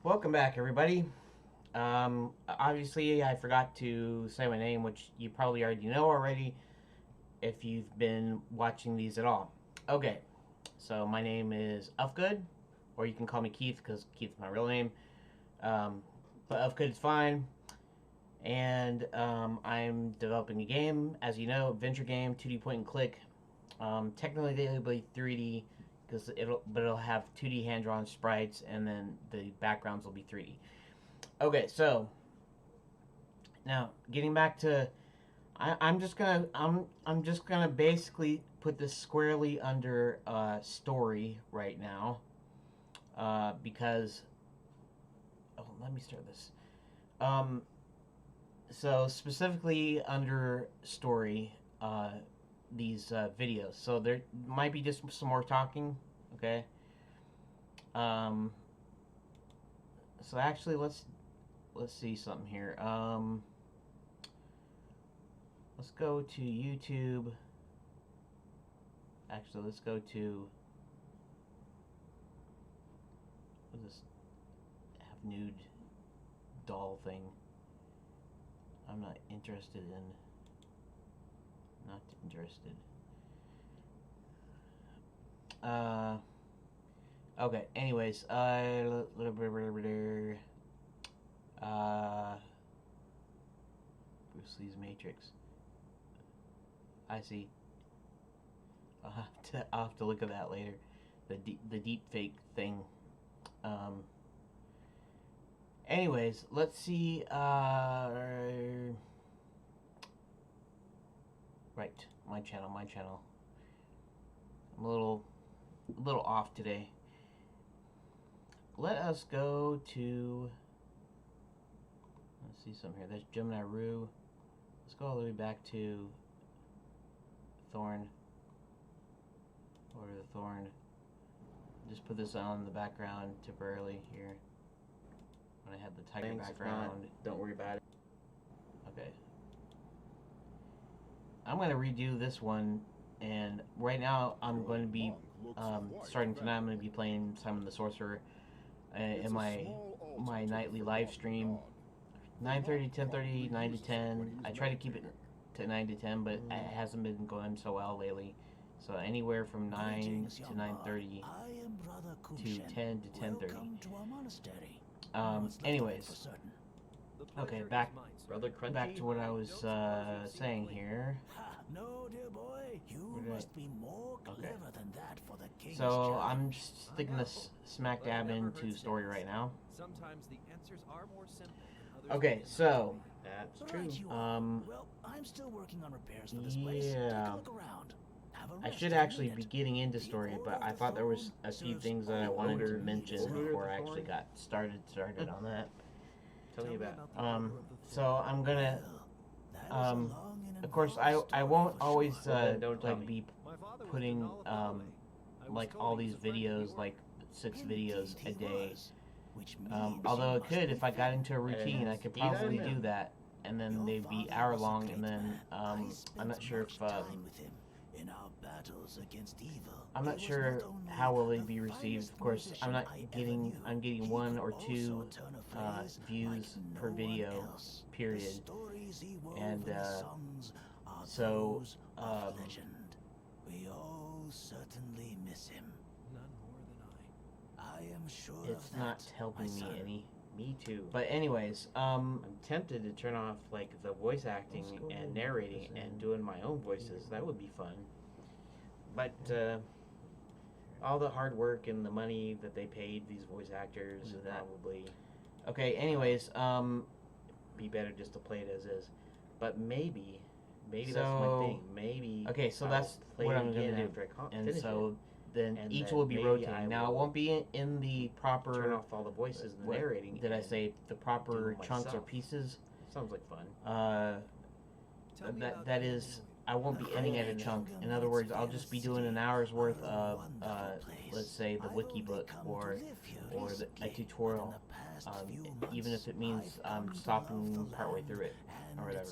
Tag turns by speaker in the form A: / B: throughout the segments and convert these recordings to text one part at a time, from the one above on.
A: Welcome back, everybody. Obviously, I forgot to say my name, which you probably already know already if you've been watching these at all. Okay, so my name is Uhfgood, or you can call me Keith because Keith's my real name. But Uhfgood is fine. And I'm developing a game, as you know, adventure game, 2D point and click. Technically, it'll be 3D because it'll have 2D hand drawn sprites, and then the backgrounds will be 3D. Okay, so now getting back to, I'm just gonna basically put this squarely under story right now, because let me start this. So specifically under story, these videos. So there might be just some more talking. Okay. So actually, let's see something here. Let's go to YouTube. Actually, let's go to this have nude doll thing. I'm not interested in. Not interested. Okay. Anyways, Bruce Lee's Matrix. I see. I'll have to look at that later. The deep fake thing. Anyways, let's see. Right, my channel. I'm a little off today. Let us go to. Let's see something here. There's Gemini Rue. Let's go all the way back to Thorn. Order the Thorn. Just put this on the background temporarily here. When I had the tiger background.
B: Don't worry about it.
A: Okay. I'm going to redo this one, and right now I'm going to be, starting tonight, I'm going to be playing Simon the Sorcerer in my nightly live stream. 9:30, 10:30, 9 to 10. I try to keep it to 9 to 10, but it hasn't been going so well lately. So anywhere from 9 to 9:30 to 10 to 10:30. Anyways, okay, back to what I was saying here.
C: No, dear boy, you must be more clever than that for the king's
A: So
C: challenge.
A: I'm sticking this smack dab into story right now.
D: Sometimes the answers are more simple than others.
A: Okay, so
B: That's
C: Right,
B: true.
C: you are. Well, I'm still working on repairs for this place. Take
A: yeah.
C: a look around. Have a
A: I
C: rest
A: should
C: in a
A: actually be
C: minute.
A: getting into story, but I thought there was a few things that I wanted to mention before I actually got started on that.
B: Tell me about.
A: So I'm gonna,
C: That was a long and
A: of course,
C: involved
A: I
C: story
A: won't
C: for
A: always
C: sure.
B: Then don't tell
A: like
B: me.
A: be
D: My father was
A: putting
D: in all of Galway. I was
A: like
D: told
A: all
D: he
A: these
D: was a friend of
A: videos,
D: yours.
A: like 6
C: Indeed
A: videos a
C: he
A: day.
C: was, which means
A: Although
C: you
A: it could,
C: must
A: if
C: be
A: I got into a routine, I
C: fast.
A: could
B: You don't
A: probably
B: know.
A: do that, and then
C: Your
A: they'd be
C: father
A: hour
C: was a
A: long,
C: great
A: and then
C: man. I
A: I'm
C: spent
A: not sure
C: much
A: if
C: time with him in our battles against evil.
A: I'm
C: He
A: not
C: was
A: sure
C: not only
A: how will they
C: the
A: be received.
C: finest
A: Of course, I'm not
C: musician I
A: getting.
C: ever knew.
A: I'm getting
C: He
A: 1
C: could
A: or
C: also
A: 2
C: turn a phrase
A: views
C: like
A: per
C: no
A: video.
C: one else. The
A: Period.
C: stories he wove
A: And
C: in his songs are
A: so,
C: those of legend. We all certainly miss him.
D: None more than I.
C: I am sure
A: it's
C: of
A: not
C: that,
A: helping
C: my
A: me
C: son.
A: any.
B: Me too.
A: But anyways,
B: I'm tempted to turn off like the voice acting and narrating and doing my own voices. That would be fun. But all the hard work and the money that they paid these voice actors would probably
A: okay. Anyways,
B: be better just to play it as is. But maybe that's
A: So-
B: my thing. Maybe.
A: okay. So
B: I'll
A: that's
B: play
A: what
B: it
A: I'm
B: again
A: gonna do.
B: after I
A: And
B: finish
A: so then
B: and
A: each
B: then
A: will be
B: maybe
A: rotating.
B: I
A: Now it
B: will
A: won't be in the proper.
B: turn off all the voices and the
A: what
B: narrating.
A: did I
B: and
A: say? The proper
B: do it
A: chunks or
B: myself.
A: pieces.
B: Sounds like fun.
D: Tell me about
A: That
D: your
A: is.
D: family.
A: I won't be ending at a chunk. In other words, I'll just be doing an hour's worth of, let's say, the wiki book or a tutorial, even if it means I'm stopping partway through it or whatever.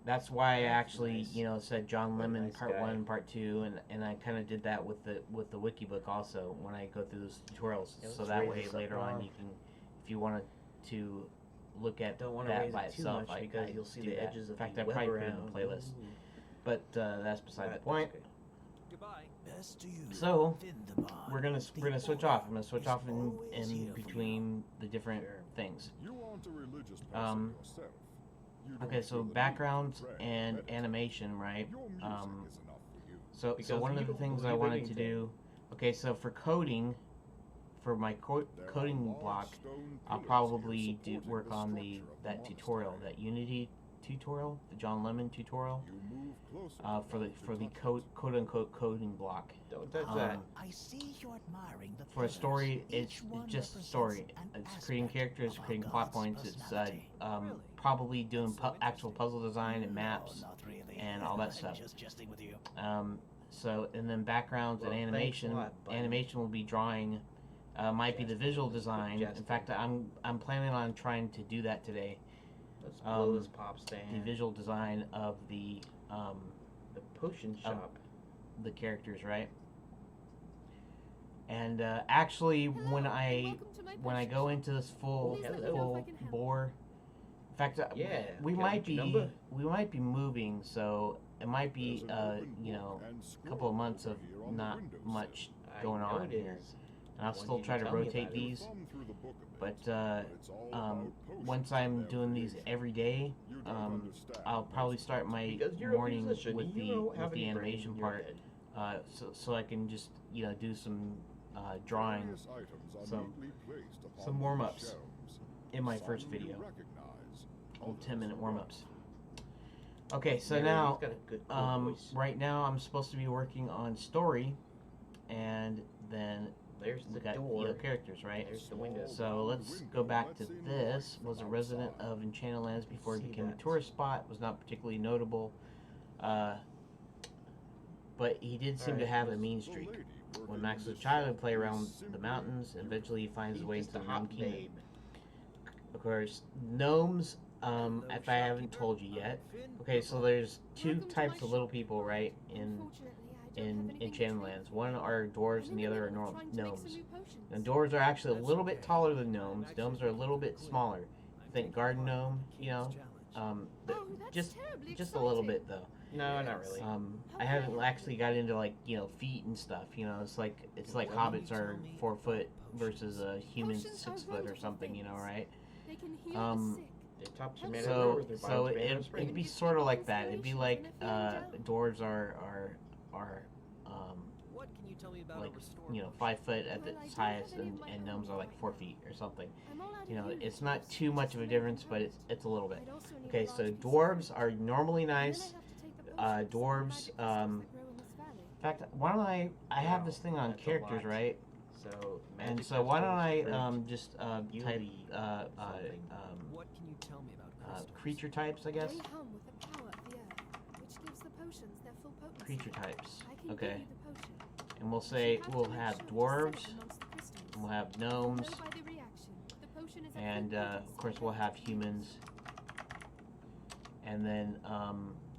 A: That's why I actually, said John
B: What a
A: Lemon
B: nice
A: part
B: guy.
A: 1, part 2, and I kind of did that with the wiki book also when I go through those tutorials.
B: Yeah,
A: So
B: let's
A: that
B: raise
A: way
B: this up
A: later on
B: now.
A: you can if you wanted to look at
B: Don't want to
A: that
B: raise
A: by
B: it too
A: itself,
B: much because you'll see
A: do
B: the
A: that.
B: edges
A: In
B: of
A: fact,
B: the
A: I
B: web
A: probably put it in
B: around.
A: the playlist.
B: Ooh.
A: But that's beside the
B: That's
A: point.
B: good.
D: Goodbye.
C: Best to you,
A: So
C: Vindabad.
A: we're gonna
C: The
A: switch
C: order
A: off. I'm gonna switch
C: is
A: off
C: always
A: in
C: here for you.
A: between the different
B: Sure.
A: things.
E: You aren't a religious person
A: Um,
E: yourself. You don't
A: Okay, so
E: feel the need
A: backgrounds
E: to pray or
A: and
E: meditate.
A: animation, right?
E: Your music is enough for you.
A: So
B: Because
A: one
B: you
A: of the
B: don't
A: things I
B: believe
A: wanted to
B: anything.
A: do. Okay, so for coding, for my
E: There
A: coding
E: are large
A: block,
E: stone
A: I'll
E: pillars
A: probably
E: here
A: do
E: supporting
A: work
E: the
A: on
E: structure of the
A: that tutorial,
E: monastery.
A: that Unity tutorial, the John Lemon tutorial,
E: You move closer
A: for the quote unquote coding block.
B: Don't touch that.
C: I see you're admiring the
A: For a story,
C: pillars.
A: it's
C: Each one
A: just a
C: represents
A: story.
C: an
A: It's creating
C: aspect
A: characters,
C: of our
A: creating plot
C: god's
A: points. It's
C: personality.
D: Really?
A: probably doing
D: So
A: actual
D: interesting.
A: puzzle design and
C: No,
A: maps.
C: not really.
A: and all that
C: I'm
A: stuff.
C: just jesting with you.
A: So and then backgrounds
B: Well,
A: and
B: thanks a
A: animation.
B: lot, buddy.
A: Animation will be drawing. Might be the visual design. In
B: Justin.
A: fact, I'm planning on trying to do that today.
B: Let's blow this pop
A: The
B: stand.
A: visual design of the
B: potion shop.
A: the characters, right? And actually, when I go into this full bore, in fact,
B: Yeah,
A: we
B: got
A: might
B: your
A: be
B: number?
A: moving, so it might be
E: There's an open
A: you
E: book
A: know,
E: and
A: a couple of
E: scroll
A: months of
E: over here on the
A: not
E: windowsill.
A: much
B: I
A: going
B: know
A: on
B: it
A: here.
B: is.
A: And I'll
B: When
A: still
B: you
A: try to
B: tell me
A: rotate
B: about it.
A: these,
E: Thumb through the book a bit,
A: but
E: it's all about
A: once
E: potions
A: I'm
E: and their
A: doing these
E: creation.
A: every day,
E: You don't understand
A: I'll
E: most
A: probably
E: of
A: start
E: it.
A: my
B: Because you're
A: morning
B: a musician,
A: with
B: you
A: the
B: don't have any brain
A: animation
B: in your
A: part,
B: head.
A: so I can just do some drawing
E: Various items are
A: some-
E: neatly placed upon
A: some
E: these
A: warm-ups
E: shelves.
A: in my
E: Some
A: first
E: you
A: video.
E: recognize,
A: Old
E: others
A: 10-minute
E: not.
A: warm-ups. Okay, so
B: Mary,
A: now
B: he's got a good, cool voice.
A: right now I'm supposed to be working on story, and then
B: There's the
A: we got
B: door.
A: characters, right?
B: There's the window.
A: So let's go back to this. Was a resident of Enchanted Lands before it
B: See
A: became a
B: that.
A: tourist spot. Was not particularly notable, but he did seem to
B: Alright,
A: have a
B: let's-
A: mean
E: The
A: streak.
E: lady
A: When
E: working
A: Max
E: in
A: was a
E: this
A: child,
E: shop
A: he'd play
E: is
A: around the
E: simply
A: mountains. And eventually, he finds
B: He's
A: his way
B: just
A: into
B: a
A: the Gnome
B: hot
A: Kingdom.
B: babe.
A: Of course, gnomes.
D: Hello,
A: If I haven't
D: shopkeeper.
A: told you yet.
D: I'm Finn.
A: Okay, so there's two
F: Welcome to
A: types
F: my
A: of little
F: shop.
A: people, right? In Enchanted Lands. One are dwarves, and the other are gnomes. And dwarves are actually a little bit taller than gnomes. Gnomes are a little bit smaller. Think garden gnome, just a little bit though.
B: No, not really.
A: I haven't actually got into like feet and stuff. It's like hobbits are 4 foot versus a human 6 foot or something. Right?
F: They can heal
A: Um,
F: the sick.
B: Their tops are made of
A: So
B: rubber, their
A: so
B: bottoms made of
A: it'd be
B: springs.
A: sort of like that. It'd be like dwarves are
D: What can you tell me about
A: like
D: a restored
A: 5 foot at
F: Well,
A: the
F: I don't
A: highest,
F: have any
A: and,
F: of my
A: and
F: own
A: gnomes are like
F: right
A: 4
F: now.
A: feet or something.
F: I'm all out of healing
A: It's not
F: potions,
A: too much of a
F: so
A: difference,
F: I
A: but
F: don't
A: it's a little bit.
F: I'd also need
A: Okay,
F: a
A: so
F: large piece of
A: dwarves
F: wood.
A: are normally
F: And then
A: nice.
F: I'd have to take the potions and
A: Dwarves,
F: magic crystals that grow in this valley.
A: In fact, why don't I have
B: Wow,
A: this thing on
B: that's a
A: characters,
B: lot.
A: right?
B: So,
A: And
B: magic
A: so why don't I
B: crystals,
A: just
B: You
A: type
B: need something.
D: What can you tell me about crystals?
A: creature types, I guess.
F: They hum with the power of the earth, which gives the potions their full potency.
A: Creature types.
F: I can
A: Okay,
F: give you the potion.
A: and we'll
F: But
A: say
F: you have
A: we'll
F: to make
A: have
F: sure to set
A: dwarves,
F: it amongst the crystals.
A: and we'll have
F: You'll know
A: gnomes,
F: by the reaction. The potion is at
A: and
F: full
A: of
F: potency
A: course we'll have
F: when
A: humans, and then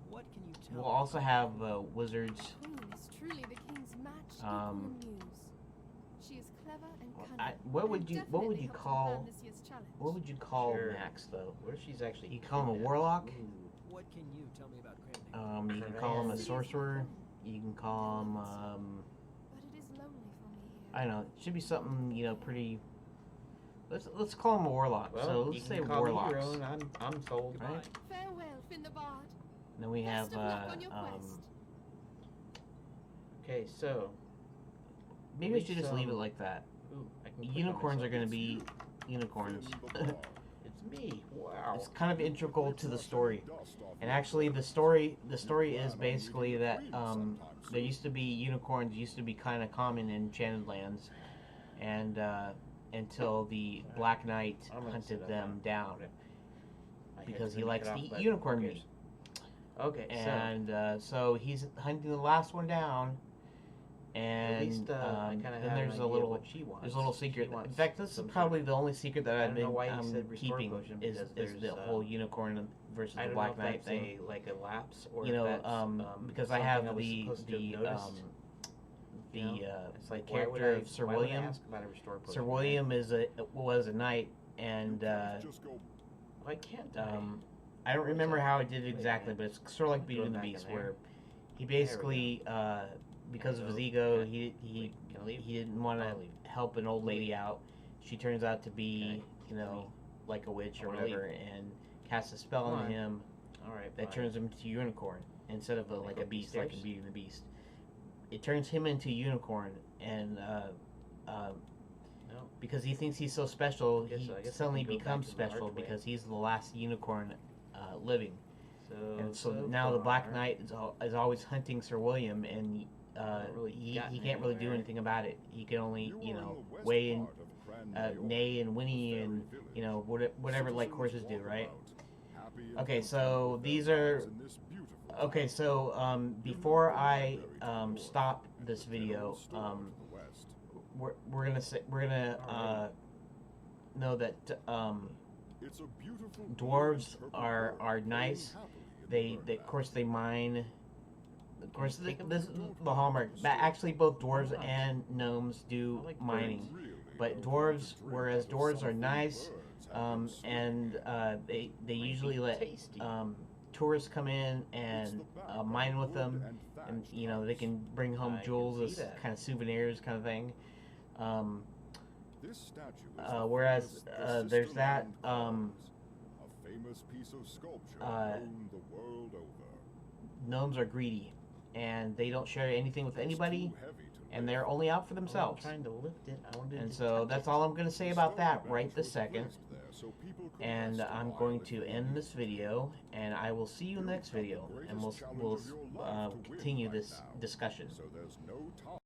D: What can you tell
A: we'll
D: me
A: also
D: about
A: have wizards.
F: The queen is truly the king's match,
A: Um,
F: equal and muse. She is clever and
A: Well,
F: cunning.
A: what
F: and
A: would you
F: definitely helped him
A: call
F: plan this year's challenge.
A: what would you call
B: Sure.
A: Max though?
B: What if she's actually?
A: You call him a
B: kidnapped?
A: warlock?
B: Ooh.
D: What can you tell me about Cranby?
A: You can call him a
F: Yes, it is
A: sorcerer.
F: home,
A: You can call him
F: but it is lonely for me here.
A: I don't know. It should be something pretty. Let's call him a warlock.
B: Well,
A: so
B: you
A: let's
B: can
A: say
B: call me your
A: warlocks.
B: own, I'm sold.
D: Goodbye.
A: Right?
F: Farewell, Finn the Bard.
A: And then we have
F: Best of luck on your quest.
B: Okay, so
A: maybe I
B: Leave
A: should just leave it
B: some-
A: like that.
B: ooh, I can click on
A: Unicorns are
B: myself.
A: going to be unicorns.
B: It's me. Wow.
A: It's kind of integral to the story. And actually, the story is basically that there used to be unicorns used to be kind of common in Enchanted Lands, and until the Black Knight
B: I'm gonna
A: hunted
B: sit
A: them
B: up.
A: down
B: My
A: because
B: head's
A: he
B: been
A: likes
B: cut
A: to
B: off,
A: eat
B: but
A: unicorn
B: who
A: meat.
B: cares? Okay,
A: And so he's hunting the last one down,
B: so at
A: and
B: least I kind of
A: then
B: have
A: there's
B: an
A: a
B: idea
A: little
B: what she wants.
A: there's a little
B: She
A: secret. In
B: wants
A: fact, this is
B: some sort
A: probably
B: of-
A: the only secret that
B: I
A: I've
B: don't know
A: been
B: why you said restore
A: keeping
B: potion,
A: is
B: because
A: the
B: there's,
A: whole unicorn versus
B: I
A: the
B: don't
A: Black
B: know
A: Knight
B: if that's
A: thing.
B: like a lapse or
A: You know,
B: if that's,
A: because I
B: something
A: have
B: was
A: the
B: supposed to have noticed, you know? It's like, why would
A: character
B: I-
A: of Sir
B: why would I
A: William.
B: ask about a restore potion,
A: Sir
B: right?
A: William was a knight, and
E: Just go.
B: Why can't I?
A: I don't remember how it did it exactly, but it's sort of like Beauty and the
B: Going back
A: Beast,
B: in there.
A: where he basically, because of his ego, he
B: Can I leave?
A: he didn't want
B: I'll
A: to
B: leave.
A: help an old lady out. She turns out to be,
B: Okay.
A: you know, like a witch or
B: I wanna
A: whatever, and casts a spell
B: Come
A: on
B: on.
A: him
B: All right.
A: that
B: fine.
A: turns him into a unicorn instead of
B: Wanna
A: like
B: go
A: a
B: up
A: beast,
B: these
A: like in
B: stairs?
A: Beauty and the Beast. It turns him into a unicorn, and
B: No.
A: because he thinks he's so special,
B: Guess
A: he
B: so. I guess I
A: suddenly
B: can go back
A: becomes
B: to the hard
A: special
B: way.
A: because he's the last unicorn living. And so
B: So
A: now the Black
B: far,
A: Knight is always hunting Sir William, and
B: Not really
A: he
B: gotten
A: can't really do
B: anywhere.
A: anything about it. He can only,
E: You
A: you
E: are
A: know,
E: in the west
A: weigh and
E: part of Cran Mayor,
A: neigh and whinny
E: a
A: and,
E: fairy
A: you know,
E: village.
A: whatever like horses
E: Citizens
A: do,
E: walk
A: right?
E: about, happy and
A: Okay,
E: content
A: so
E: with their
A: these are-
E: lives in this beautiful
A: Okay,
E: town.
A: so before I stop this video, we're gonna know that
E: It's a beautiful
A: dwarves
E: blue and purple
A: are
E: bird
A: nice.
E: flying happily in the
A: they
E: birdland.
A: of course they mine. Of course,
B: Take 'em.
A: this is the hallmark. But actually, both dwarves and gnomes do
B: I like
A: mining.
E: Really,
A: But
E: though,
A: dwarves,
E: to drink
A: whereas
E: out of
A: dwarves are
E: something
A: nice,
E: birds have been
A: and
E: swimming
A: they
B: Might
A: usually
B: be
A: let
B: tasty.
A: tourists come in
E: It's
A: and
E: the back of
A: mine
E: a
A: with them,
E: wood
A: and
E: thatched
A: you know they
E: house.
A: can bring home
B: I can
A: jewels
B: see
A: as
B: that.
A: kind of souvenirs, kind of thing.
E: This statue is the
A: Whereas
E: famous
A: there's
E: Sister
A: that
E: Land Cause, a famous piece of sculpture known the world over.
A: gnomes are greedy, and they don't share anything with
E: It's
A: anybody,
E: too heavy to
A: and
E: lift.
A: they're only out for
B: Oh, I'm
A: themselves.
B: trying to lift it. I wanted
A: And
B: to
A: so
B: touch
A: that's
B: it.
A: all I'm going to say
E: The
A: about
E: stone
A: that
E: bench
A: right this
E: was
A: second.
E: placed there so people could
A: And
E: rest a
A: I'm
E: while
A: going
E: if
A: to
E: they
A: end
E: needed
A: this
E: to.
A: video, and I will see you in the next
E: You've got the
A: video, and
E: greatest challenge of your life to win
A: continue
E: right
A: this
E: now.
A: discussion.
E: So there's no time.